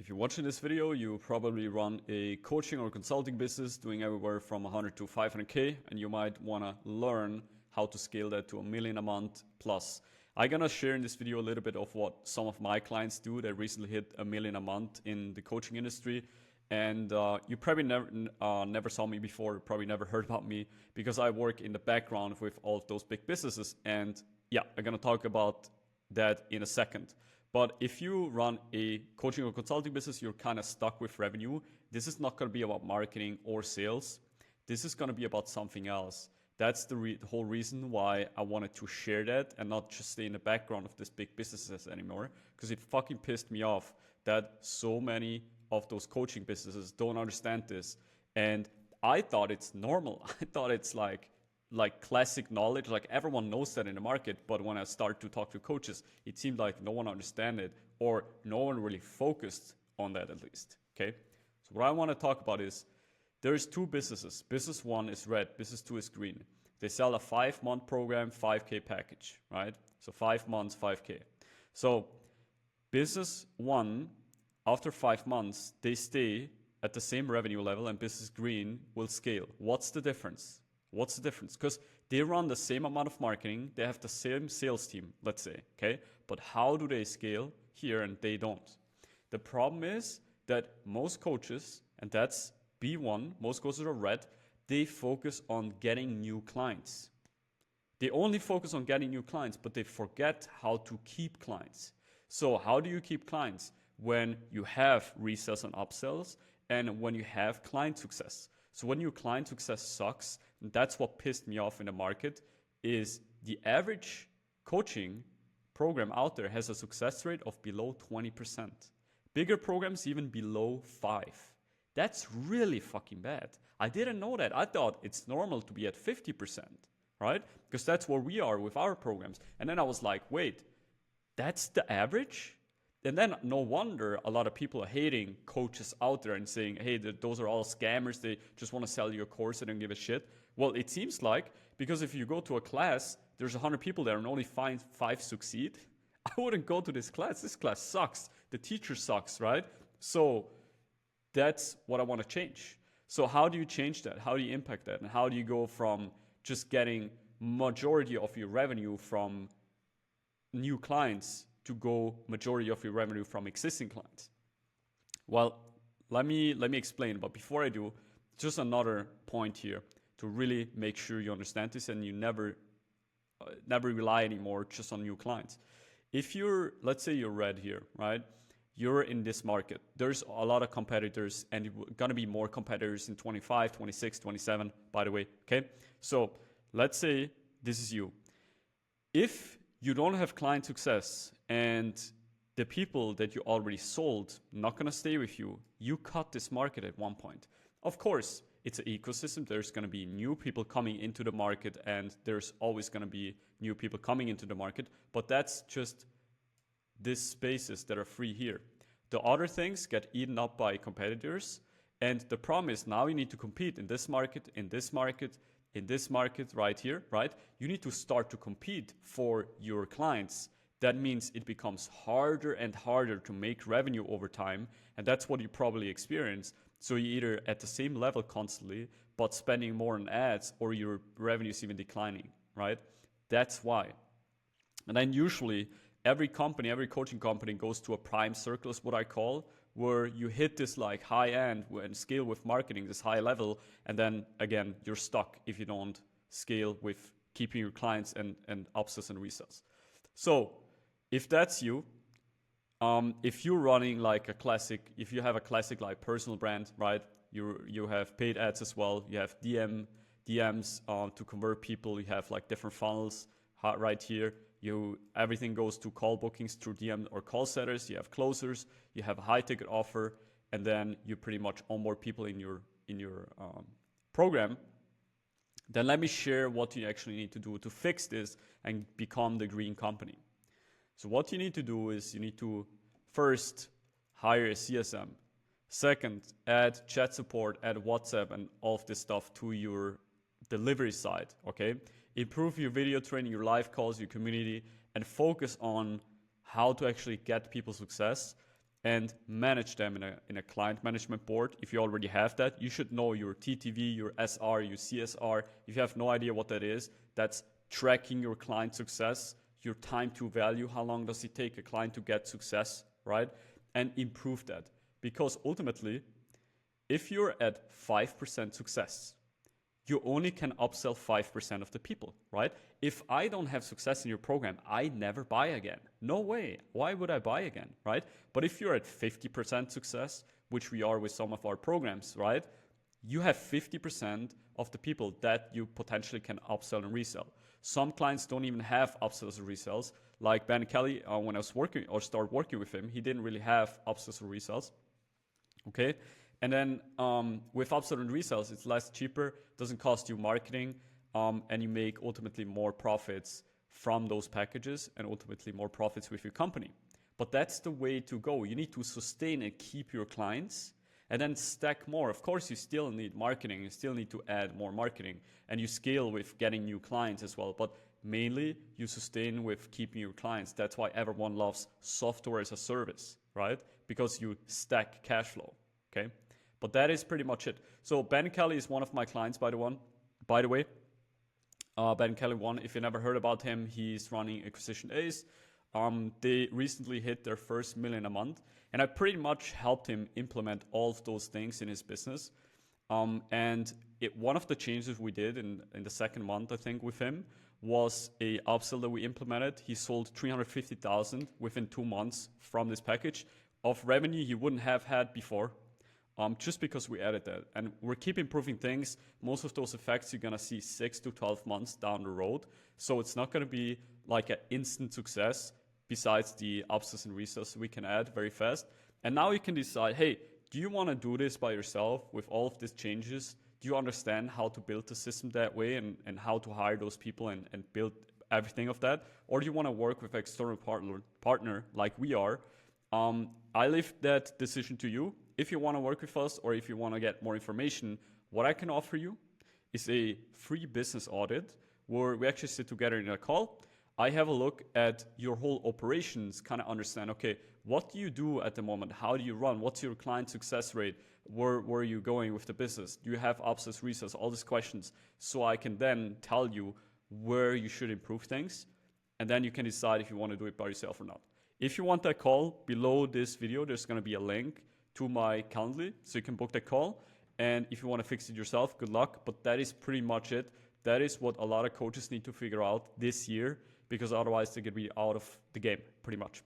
If you're watching this video, you probably run a coaching or consulting business doing everywhere from 100 to 500K, and you might want to learn how to scale that to $1 million a month plus. I'm going to share in this video a little bit of what some of my clients do that recently hit $1 million a month in the coaching industry. And you probably never saw me before, probably never heard about me, because I work in the background with all of those big businesses. And yeah, I'm going to talk about that in a second. But if you run a coaching or consulting business, you're kind of stuck with revenue. This is not going to be about marketing or sales. This is going to be about something else. That's the whole reason why I wanted to share that and not just stay in the background of these big businesses anymore, because it fucking pissed me off that so many of those coaching businesses don't understand this. And I thought it's normal. I thought it's like classic knowledge, like everyone knows that in the market. But when I start to talk to coaches, it seemed like no one understand it, or no one really focused on that at least. Okay. So what I want to talk about is there's two businesses. Business one is red, business two is green. They sell a 5-month program, 5K package, right? So 5 months, 5K. So business one, after 5 months, they stay at the same revenue level, and business green will scale. What's the difference? What's the difference? Because they run the same amount of marketing, they have the same sales team, let's say, okay? But how do they scale here and they don't? The problem is that most coaches, and that's B1, most coaches are red, they focus on getting new clients. They only focus on getting new clients, but they forget how to keep clients. So how do you keep clients? When you have resells and upsells, and when you have client success. So when your client success sucks, and that's what pissed me off in the market, is the average coaching program out there has a success rate of below 20%. Bigger programs even below 5%. That's really fucking bad. I didn't know that. I thought it's normal to be at 50%, right? Because that's where we are with our programs. And then I was like, wait, that's the average? And then no wonder a lot of people are hating coaches out there and saying, hey, those are all scammers. They just want to sell you a course. They don't give a shit. Well, it seems like, because if you go to a class, there's 100 people there and only five succeed. I wouldn't go to this class. This class sucks. The teacher sucks, right? So that's what I want to change. So how do you change that? How do you impact that? And how do you go from just getting majority of your revenue from new clients to go majority of your revenue from existing clients? Well, let me explain. But before I do, just another point here to really make sure you understand this and you never rely anymore just on new clients. If you're, let's say you're red here, right? You're in this market. There's a lot of competitors, and it's going to be more competitors in 25, 26, 27, by the way, okay? So let's say this is you. If you don't have client success and the people that you already sold not going to stay with you, you cut this market at one point. Of course, it's an ecosystem. There's going to be new people coming into the market, and there's always going to be new people coming into the market, but that's just these spaces that are free here. The other things get eaten up by competitors, and the problem is now you need to compete in this market, in this market, in this market right here, right? You need to start to compete for your clients. That means it becomes harder and harder to make revenue over time, and that's what you probably experience. So you're either at the same level constantly, but spending more on ads, or your revenue is even declining, right? That's why. And then usually every company, every coaching company goes to a prime circle, is what I call, where you hit this like high end and scale with marketing, this high level. And then again, you're stuck if you don't scale with keeping your clients and upsells and resells. So if that's you, if you're running like a classic, if you have a classic like personal brand, right? You have paid ads as well. You have DMs to convert people. You have like different funnels right here. Everything goes to call bookings through DM or call setters. You have closers. You have a high ticket offer, and then you pretty much onboard people in your program. Then let me share what you actually need to do to fix this and become the green company. So what you need to do is you need to first hire a CSM. Second, add chat support, add WhatsApp and all of this stuff to your delivery side, okay? Improve your video training, your live calls, your community, and focus on how to actually get people success and manage them in a client management board. If you already have that, you should know your TTV, your SR, your CSR. If you have no idea what that is, that's tracking your client success, your time to value, how long does it take a client to get success, right? And improve that. Because ultimately, if you're at 5% success, you only can upsell 5% of the people, right? If I don't have success in your program, I never buy again. No way. Why would I buy again, right? But if you're at 50% success, which we are with some of our programs, right? You have 50% of the people that you potentially can upsell and resell. Some clients don't even have upsells or resells. Like Ben Kelly, when I was working or start working with him, he didn't really have upsells or resells. Okay. And then with upsells and resells, it's less cheaper, doesn't cost you marketing, and you make ultimately more profits from those packages and ultimately more profits with your company. But that's the way to go. You need to sustain and keep your clients and then stack more. Of course, you still need marketing. You still need to add more marketing, and you scale with getting new clients as well. But mainly you sustain with keeping your clients. That's why everyone loves software as a service, right? Because you stack cash flow, okay? But that is pretty much it. So Ben Kelly is one of my clients, by the way. Ben Kelly 1, if you never heard about him, he's running Acquisition Ace. They recently hit their first million a month, and I pretty much helped him implement all of those things in his business. And one of the changes we did in the second month, I think, with him was a upsell that we implemented. He sold 350,000 within 2 months from this package of revenue he wouldn't have had before. Just because we added that. And we're keep improving things. Most of those effects you're gonna see 6 to 12 months down the road. So it's not gonna be like an instant success besides the upsells and resells we can add very fast. And now you can decide, hey, do you wanna do this by yourself with all of these changes? Do you understand how to build the system that way and how to hire those people and build everything of that? Or do you wanna work with an external partner like we are? I leave that decision to you. If you want to work with us or if you want to get more information, what I can offer you is a free business audit where we actually sit together in a call. I have a look at your whole operations, kind of understand, okay, what do you do at the moment? How do you run? What's your client success rate? Where are you going with the business? Do you have upsells, resells? All these questions. So I can then tell you where you should improve things. And then you can decide if you want to do it by yourself or not. If you want that call, below this video, there's going to be a link to my Calendly, so you can book that call. And if you want to fix it yourself, good luck. But that is pretty much it. That is what a lot of coaches need to figure out this year, because otherwise they're going to be out of the game, pretty much.